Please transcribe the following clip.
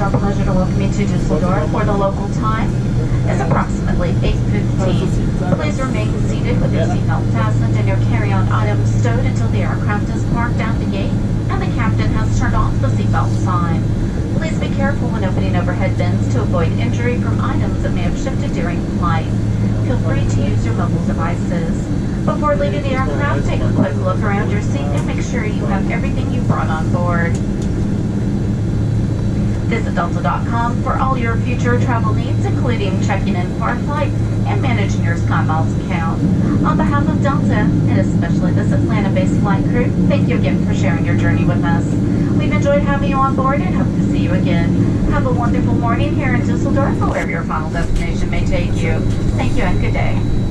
our pleasure to welcome you to Dusseldorf, where the local time is approximately 8:15. Please remain seated with your seatbelt fastened and your carry-on items stowed until the aircraft is parked at the gate and the captain has turned off the seatbelt sign. Please be careful when opening overhead bins to avoid injury from items that may have shifted during flight. Feel free to use your mobile devices. Before leaving the aircraft, take a quick look around your seat and make sure you have everything you brought on board. Visit Delta.com for all your future travel needs, including checking in for a flight and managing your SkyMiles account. On behalf of Delta, and especially this Atlanta-based flight crew, thank you again for sharing your journey with us. We've enjoyed having you on board and hope to see you again. Have a wonderful morning here in Dusseldorf or wherever your final destination may take you. Thank you and good day.